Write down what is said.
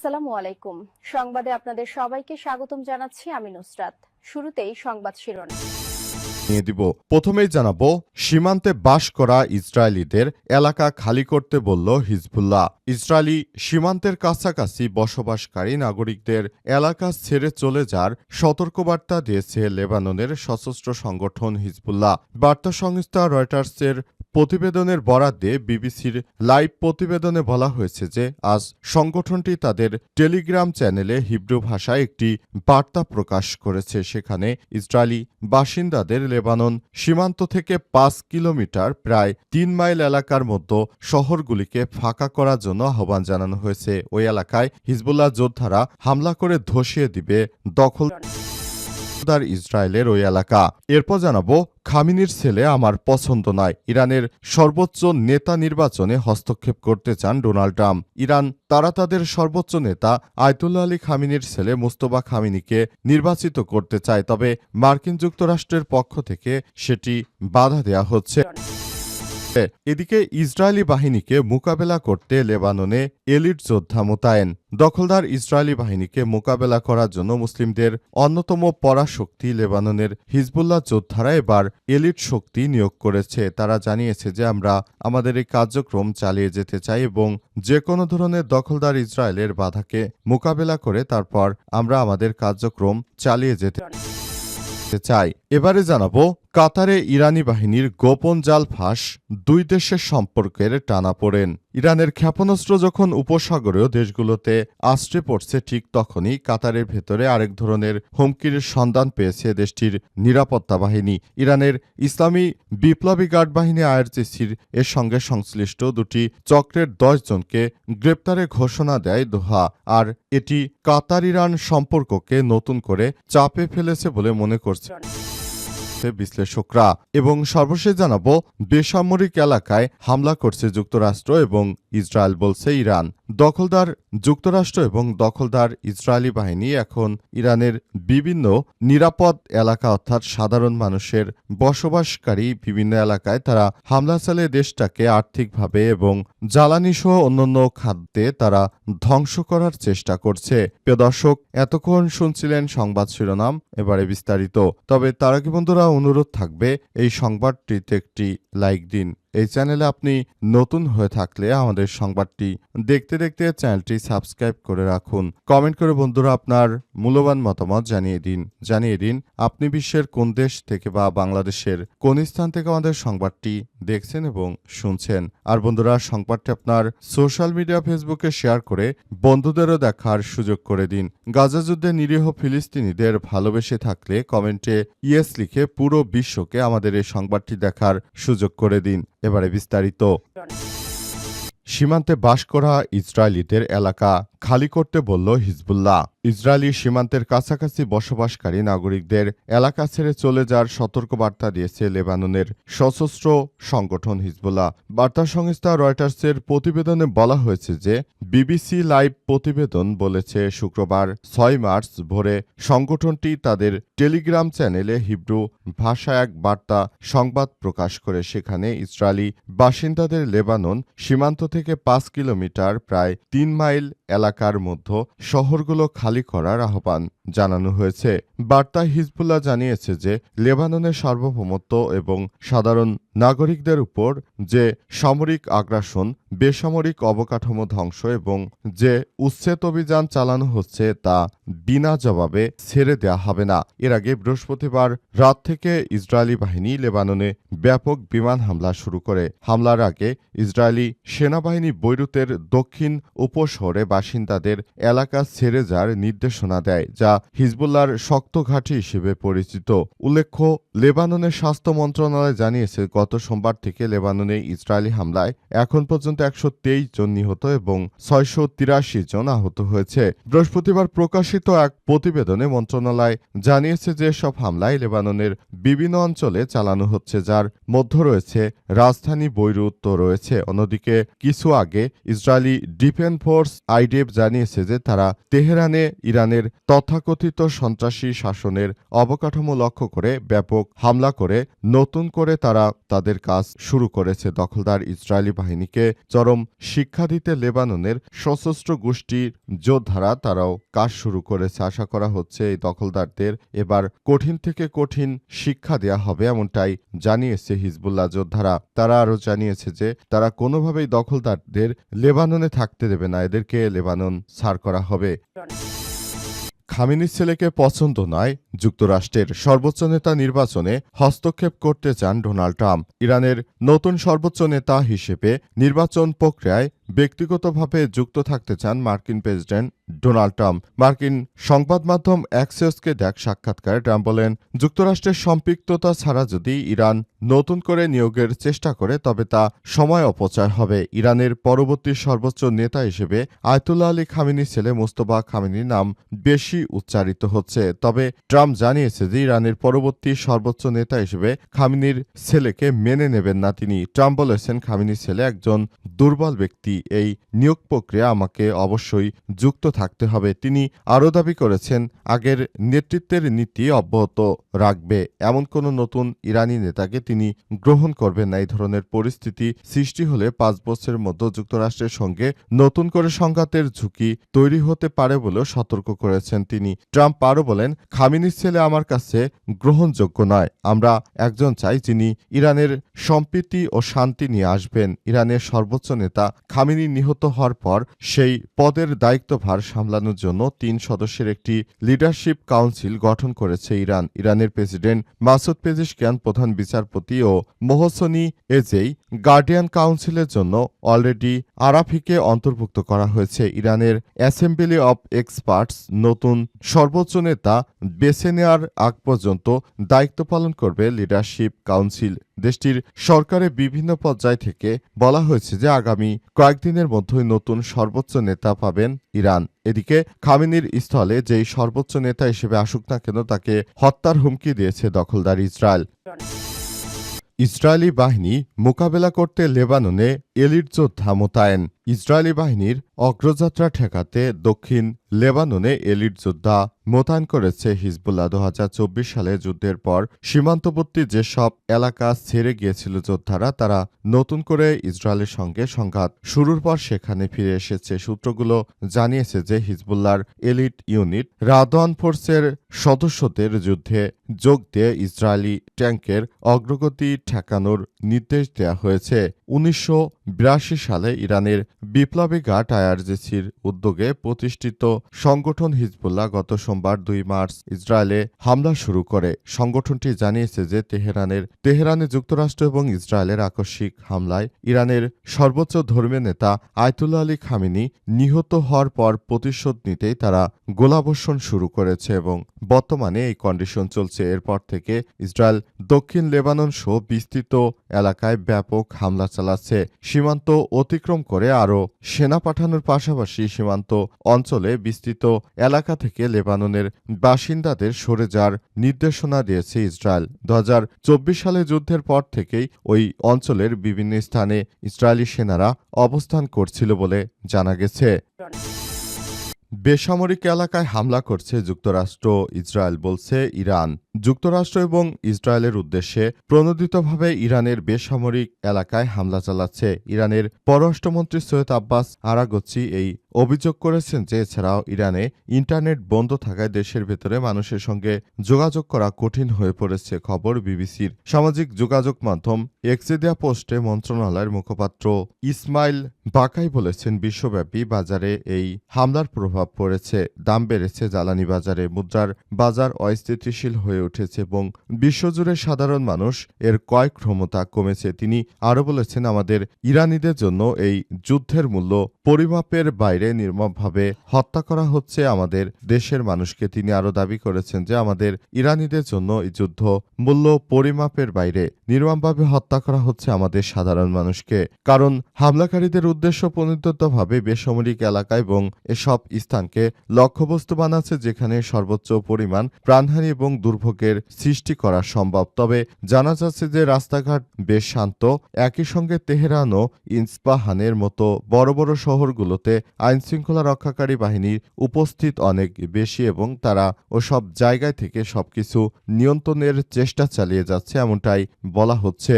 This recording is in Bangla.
আসসালামু আলাইকুম। সংবাদে আপনাদের সবাইকে স্বাগতম জানাচ্ছি আমি নুসরাত। শুরুতেই সংবাদ শিরোনাম নিয়ে দিব। প্রথমেই জানাবো, সীমান্তে বাস করা ইসরায়েলিদের এলাকা খালি করতে বলল হিজবুল্লাহ। ইসরায়েলি সীমান্তের কাছাকাছি বসবাসকারী নাগরিকদের এলাকা ছেড়ে চলে যাওয়ার সতর্কবার্তা দিয়েছে লেবাননের সশস্ত্র সংগঠন হিজবুল্লাহ। বার্তা সংস্থা রয়টার্সের প্রতিবেদনের বরাত দিয়ে বিবিসির লাইভ প্রতিবেদনে বলা হয়েছে যে আজ সংগঠনটি তাদের টেলিগ্রাম চ্যানেলে হিব্রু ভাষায় একটি বার্তা প্রকাশ করেছে। সেখানে ইসরায়েলি বাসিন্দাদের লেবানন সীমান্ত থেকে ৫ কিলোমিটার প্রায় ৩ মাইল এলাকার মধ্যে শহরগুলিকে ফাঁকা করার জন্য আহ্বান জানানো হয়েছে। ওই এলাকায় হিজবুল্লাহ যোদ্ধারা হামলা করে ধসিয়ে দিবে দখলদার ইসরায়েলের ওই এলাকা। এরপর জানাবো, খামিনির ছেলে আমার পছন্দ নয়। ইরানের সর্বোচ্চ নেতা নির্বাচনে হস্তক্ষেপ করতে চান ডোনাল্ড ট্রাম্প। ইরান তাদের সর্বোচ্চ নেতা আয়তুল্লাহ আলী খামিনির ছেলে মুস্তফা খামিনিকে নির্বাচিত করতে চায়, তবে মার্কিন যুক্তরাষ্ট্রের পক্ষ থেকে সেটি বাধা দেয়া হচ্ছে। এদিকে ইসরায়েলি বাহিনীকে মোকাবেলা করতে লেবাননে এলিট যোদ্ধা মোতায়েন। দখলদার ইসরায়েলি বাহিনীকে মোকাবেলা করার জন্য মুসলিমদের অন্যতম পরাশক্তি লেবাননের হিজবুল্লাহ যোদ্ধারা এবার এলিট শক্তি নিয়োগ করেছে। তারা জানিয়েছে যে আমরা আমাদের এই কার্যক্রম চালিয়ে যেতে চাই এবং যে কোনো ধরনের দখলদার ইসরায়েলের বাধাকে মোকাবেলা করে তারপর আমরা আমাদের কার্যক্রম চালিয়ে যেতে চাই। এবারে জানাবো, কাতারে ইরানি বাহিনীর গোপন জাল ফাঁস, দুই দেশের সম্পর্কের টানাপোড়েন। ইরানের ক্ষেপণাস্ত্র যখন উপসাগরীয় দেশগুলোতে আশ্রে পড়ছে, ঠিক তখনই কাতারের ভেতরে আরেক ধরনের হুমকির সন্ধান পেয়েছে দেশটির নিরাপত্তা বাহিনী। ইরানের ইসলামী বিপ্লবী গার্ড বাহিনী আইআরজিসির এর সঙ্গে সংশ্লিষ্ট দুটি চক্রের ১০ জনকে গ্রেপ্তারের ঘোষণা দেয় দোহা। আর এটি কাতার ইরান সম্পর্ককে নতুন করে চাপে ফেলেছে বলে মনে করছে বিশ্লেষকরা। এবং সর্বশেষ জানাবো, বেসামরিক এলাকায় হামলা করছে যুক্তরাষ্ট্র এবং ইসরায়েল বলছে ইরান। দখলদার যুক্তরাষ্ট্র এবং দখলদার ইসরায়েলি বাহিনী এখন ইরানের বিভিন্ন নিরাপদ এলাকা অর্থাৎ সাধারণ মানুষের বসবাসকারী বিভিন্ন এলাকায় তারা হামলা চালিয়ে দেশটাকে আর্থিকভাবে এবং জ্বালানি সহ অন্যান্য খাদ্যে তারা ধ্বংস করার চেষ্টা করছে। প্রিয় দর্শক, এতক্ষণ শুনছিলেন সংবাদ শিরোনাম, এবারে বিস্তারিত। তবে তার আগে বন্ধুরা অনুরোধ থাকবে, এই সংবাদটিতে একটি লাইক দিন। এই চ্যানেলে আপনি নতুন হয়ে থাকলে আমাদের সংবাদটি দেখতে দেখতে চ্যানেলটি সাবস্ক্রাইব করে রাখুন। কমেন্ট করে বন্ধুরা আপনার মূল্যবান মতামত জানিয়ে দিন আপনি বিশ্বের কোন দেশ থেকে বা বাংলাদেশের কোন স্থান থেকে আমাদের সংবাদটি দেখছেন এবং শুনছেন। আর বন্ধুরা, সংবাদটি আপনার সোশ্যাল মিডিয়া ফেসবুকে শেয়ার করে বন্ধুদেরও দেখার সুযোগ করে দিন। গাজা যুদ্ধে নিরীহ ফিলিস্তিনিদের ভালোবেসে থাকলে কমেন্টে ইয়েস লিখে পুরো বিশ্বকে আমাদের এই সংবাদটি দেখার সুযোগ করে দিন। এবারে বিস্তারিত। সীমান্তে বাস করা ইসরায়েলিদের এলাকা খালি করতে বলল হিজবুল্লাহ। ইসরায়েলি সীমান্তের কাছাকাছি বসবাসকারী নাগরিকদের এলাকা ছেড়ে চলে যাওয়ার সতর্কবার্তা দিয়েছে লেবাননের সশস্ত্র সংগঠন হিজবুল্লাহ। বার্তা সংস্থা রয়টার্সের প্রতিবেদনে বলা হয়েছে যে বিবিসি লাইভ প্রতিবেদন বলেছে শুক্রবার ৬ মার্চ ভোরে সংগঠনটি তাদের টেলিগ্রাম চ্যানেলে হিব্রু ভাষায় এক বার্তা সংবাদ প্রকাশ করে। সেখানে ইসরায়েলি বাসিন্দাদের লেবানন সীমান্ত থেকে ৫ কিলোমিটার প্রায় ৩ মাইল এলাকার মধ্যে শহরগুলো খালি করার আহ্বান জানানো হয়েছে। বার্তায় হিজবুল্লাহ জানিয়েছে যে লেবাননের সার্বভৌমত্ব এবং সাধারণ নাগরিকদের উপর যে সামরিক আগ্রাসন, বেসামরিক অবকাঠামো ধ্বংস এবং যে উচ্ছেদ অভিযান চালানো হচ্ছে তা বিনা জবাবে ছেড়ে দেওয়া হবে না। এর আগে বৃহস্পতিবার রাত থেকে ইসরায়েলি বাহিনী লেবাননে ব্যাপক বিমান হামলা শুরু করে। হামলার আগে ইসরায়েলি সেনাবাহিনী বৈরুতের দক্ষিণ উপশহরে বাসিন্দাদের এলাকা ছেড়ে যাওয়ার নির্দেশনা দেয়, যা হিজবুল্লাহর শক্ত ঘাঁটি হিসেবে পরিচিত। উল্লেখ্য, লেবাননের স্বাস্থ্য মন্ত্রণালয় জানিয়েছে গত সোমবার থেকে লেবাননে ইসরায়েলি হামলায় এখন পর্যন্ত ১২৩ জন নিহত এবং ৬৮৩ জন আহত হয়েছে। বৃহস্পতিবার প্রকাশিত এক প্রতিবেদনে মন্ত্রণালয় জানিয়েছে যে সব হামলায় লেবাননের বিভিন্ন অঞ্চলে চালানো হচ্ছে, যার মধ্যে রয়েছে রাজধানী বৈরুত রয়েছে। অন্যদিকে কিছু আগে ইসরায়েলি ডিফেন্স ফোর্স আইডিএফ জানিয়েছে যে তারা তেহরানে ইরানের তথাকথিত তথাকথিত সন্ত্রাসী শাসনের অবকাঠামো লক্ষ্য করে ব্যাপক হামলা করে নতুন করে তারা তাদের কাজ শুরু করেছে। দখলদার ইসরায়েলি বাহিনীকে চরম শিক্ষা দিতে লেবাননের সশস্ত্র গোষ্ঠীর যোদ্ধারা তারাও কাজ শুরু করেছে। আশা করা হচ্ছে এই দখলদারদের এবার কঠিন থেকে কঠিন শিক্ষা দেয়া হবে, এমনটাই জানিয়েছে হিজবুল্লাহ যোদ্ধারা। তারা আরও জানিয়েছে যে তারা কোনোভাবেই দখলদারদের লেবাননে থাকতে দেবে না, এদেরকে লেবানন ছাড় করা হবে। খামেনির ছেলেকে পছন্দ নয় যুক্তরাষ্ট্রের সর্বোচ্চ নেতা নির্বাচনে হস্তক্ষেপ করতে চান ডোনাল্ড ট্রাম্প। ইরানের নতুন সর্বোচ্চ নেতা হিসেবে নির্বাচন প্রক্রিয়ায় ব্যক্তিগতভাবে যুক্ত থাকতে চান মার্কিন প্রেসিডেন্ট ডোনাল্ড ট্রাম্প। মার্কিন সংবাদ মাধ্যম অ্যাক্সিওসকে দেখ সাক্ষাৎকারে ট্রাম্প বলেন, যুক্তরাষ্ট্রের সম্পৃক্ততা ছাড়া যদি ইরান নতুন করে নিয়োগের চেষ্টা করে তবে তা সময় অপচয় হবে। ইরানের পরবর্তী সর্বোচ্চ নেতা হিসেবে আয়তুল্লাহ আলী খামেনির ছেলে মোস্তফা খামেনির নাম বেশি উচ্চারিত হচ্ছে। তবে ট্রাম্প জানিয়েছে যে ইরানের পরবর্তী সর্বোচ্চ নেতা হিসেবে খামেনির ছেলেকে মেনে নেবেন না তিনি। ট্রাম্প বলেছেন, খামেনির ছেলে একজন দুর্বল ব্যক্তি, এই নিয়োগ প্রক্রিয়া আমাকে অবশ্যই যুক্ত থাকতে হবে। তিনি আরও দাবি করেছেন, আগের নেতৃত্বের নীতি অব্যাহত রাখবে, এমন কোনো নতুন ইরানি নেতাকে তিনি গ্রহণ করবেন না। এই ধরনের পরিস্থিতি সৃষ্টি হলে 5 বছরের মধ্যে যুক্তরাষ্ট্রের সঙ্গে নতুন করে সংঘাতের ঝুঁকি তৈরি হতে পারে বলেও সতর্ক করেছেন তিনি। ট্রাম্প আরও বলেন, খামেনির ছেলে আমার কাছে গ্রহণযোগ্য নয়। আমরা একজন চাই যিনি ইরানের সম্প্রীতি ও শান্তি নিয়ে আসবেন। ইরানের সর্বোচ্চ নেতা খামেনি নিহত হওয়ার পর সেই পদের দায়িত্বভার সামলানোর জন্য 3 সদস্যের একটি লিডারশিপ কাউন্সিল গঠন করেছে ইরান। ইরানের প্রেসিডেন্ট মাসুদ পেজিশকিয়ান প্রধান বিচারপতি ও মোহসেনি এজেই গার্ডিয়ান কাউন্সিলের জন্য অলরেডি আরাফিকে অন্তর্ভুক্ত করা হয়েছে। ইরানের অ্যাসেম্বলি অব এক্সপার্টস নতুন সর্বোচ্চ নেতা বেছে নেওয়ার আগ পর্যন্ত দায়িত্ব পালন করবে লিডারশিপ কাউন্সিল। দেশটির সরকারের বিভিন্ন পর্যায় থেকে বলা হয়েছে যে আগামী কয়েকদিনের মধ্যেই নতুন সর্বোচ্চ নেতা পাবেন ইরান। এদিকে খামেনির স্থলে যেই সর্বোচ্চ নেতা হিসেবে আসুক না কেন তাকে হত্যার হুমকি দিয়েছে দখলদার ইসরায়েল। ইসরায়েলি বাহিনী মোকাবেলা করতে লেবাননে এলিট যোদ্ধা মোতায়েন। ইসরায়েলি বাহিনীর অগ্রযাত্রা ঠেকাতে দক্ষিণ লেবাননে এলিট যোদ্ধা মোতায়েন করেছে হিজবুল্লাহ। 2024 সালে যুদ্ধের পর সীমান্তবর্তী যেসব এলাকা ছেড়ে গিয়েছিল যোদ্ধারা, তারা নতুন করে ইসরায়েলের সঙ্গে সংঘাত শুরুর পর সেখানে ফিরে এসেছে। সূত্রগুলো জানিয়েছে যে হিজবুল্লাহর এলিট ইউনিট রাদওয়ান ফোর্সের সদস্যদের যুদ্ধে যোগ দিয়ে ইসরায়েলি ট্যাঙ্কের অগ্রগতি ঠেকানোর নির্দেশ দেওয়া হয়েছে। 1982 সালে ইরানের বিপ্লবী গার্ড আইআরজিসির উদ্যোগে প্রতিষ্ঠিত সংগঠন হিজবুল্লাহ গত সোমবার 2 মার্চ ইসরায়েলে হামলা শুরু করে। সংগঠনটি জানিয়েছে যে তেহরানে যুক্তরাষ্ট্র এবং ইসরায়েলের আকস্মিক হামলায় ইরানের সর্বোচ্চ ধর্মীয় নেতা আয়তুল্লাহ আলী খামেনি নিহত হওয়ার পর প্রতিশোধ নিতেই তারা গোলাবর্ষণ শুরু করেছে এবং বর্তমানে এই কন্ডিশন চলছে। এরপর থেকে ইসরায়েল দক্ষিণ লেবানন সহ বিস্তৃত এলাকায় ব্যাপক হামলা চালাচ্ছে। সীমান্ত অতিক্রম করে আরও সেনা পাঠানোর পাশাপাশি সীমান্ত অঞ্চলে বিস্তৃত এলাকা থেকে লেবাননের বাসিন্দাদের সরে যাওয়ার নির্দেশনা দিয়েছে ইসরায়েল। 2024 সালে যুদ্ধের পর থেকেই ওই অঞ্চলের বিভিন্ন স্থানে ইসরায়েলি সেনারা অবস্থান করছিল বলে জানা গেছে। বেসামরিক এলাকায় হামলা করছে যুক্তরাষ্ট্র, ইসরায়েল বলছে ইরান। যুক্তরাষ্ট্র এবং ইসরায়েলের উদ্দেশ্যে প্রণোদিতভাবে ইরানের বেসামরিক এলাকায় হামলা চালাচ্ছে। ইরানের পররাষ্ট্রমন্ত্রী সৈয়দ আব্বাস আরাগচি এই অভিযোগ করেছেন যে এছাড়াও ইরানে ইন্টারনেট বন্ধ থাকায় দেশের ভেতরে মানুষের সঙ্গে যোগাযোগ করা কঠিন হয়ে পড়েছে। খবর বিবিসির। সামাজিক যোগাযোগ মাধ্যম এক্সে দেয়া পোস্টে মন্ত্রণালয়ের মুখপাত্র ইসমাইল বাকাই বলেছেন, বিশ্বব্যাপী বাজারে এই হামলার প্রভাব পড়েছে। দাম বেড়েছে জ্বালানি বাজারে, মুদ্রার বাজার অস্থিতিশীল হয়ে উঠেছে এবং বিশ্বজুড়ে সাধারণ মানুষ এর ক্রয় ক্ষমতা কমেছে। তিনি আরও বলেছেন, আমাদের ইরানিদের জন্য এই যুদ্ধের মূল্য পরিমাপের বাইরে নির্মমভাবে হত্যা করা হচ্ছে আমাদের দেশের মানুষকে। তিনি আরও দাবি করেছেন যে আমাদের ইরানিদের জন্য এই যুদ্ধ মূল্য পরিমাপের বাইরে নির্মমভাবে হত্যা করা হচ্ছে আমাদের সাধারণ মানুষকে। কারণ হামলাকারীদের উদ্দেশ্য প্রণোদিতভাবে বেসামরিক এলাকা এবং এসব স্থানকে লক্ষ্যবস্তু বানাচ্ছে যেখানে সর্বোচ্চ পরিমাণ প্রাণহানি এবং দুর্ভোগের সংযোগের সৃষ্টি করা সম্ভব। তবে জানা যাচ্ছে যে রাস্তাঘাট বেশ শান্ত। একই সঙ্গে তেহরান ও ইস্পাহানের মতো বড় বড় শহরগুলোতে আইনশৃঙ্খলা রক্ষাকারী বাহিনীর উপস্থিত অনেক বেশি এবং তারা ওসব জায়গায় থেকে সবকিছু নিয়ন্ত্রণের চেষ্টা চালিয়ে যাচ্ছে এমনটাই বলা হচ্ছে।